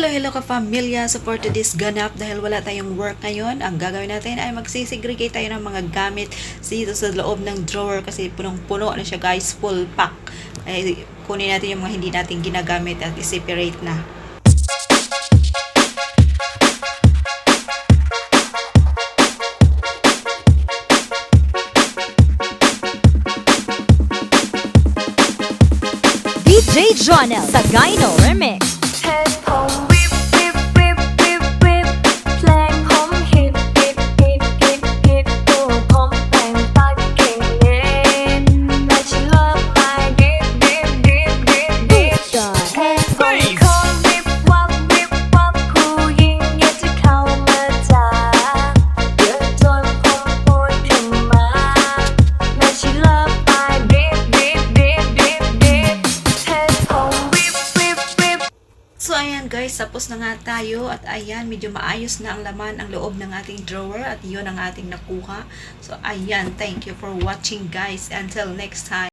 Hello ka-pamilya! So for today's ganap, dahil wala tayong work ngayon, ang gagawin natin ay magsisegregate tayo ng mga gamit dito sa loob ng drawer kasi punong-puno na siya guys, full pack. Ay, kunin natin yung mga hindi natin ginagamit at i-separate na. DJ Jonel sa Gyno Remix. Head home, whip, whip, whip, whip, whip. เพลงผมฮิตฮิตฮิตฮิตฮิตตัวผมแต่งตาเก่งเย็นและฉันเลิกไปดิบดิบดิบดิบดิบ Head home คนวิบวับวิบวับผู้หญิงอยากจะเข้ามาจ้าเยอะจนผมปวดขึ้นมาและฉันเลิกไปดิบดิบดิบดิบดิบ Head home, whip, whip, whip. So ayan guys, tapos na nga tayo at ayan, medyo maayos na ang laman ang loob ng ating drawer at yun ang ating nakuha. So ayan, thank you for watching guys. Until next time.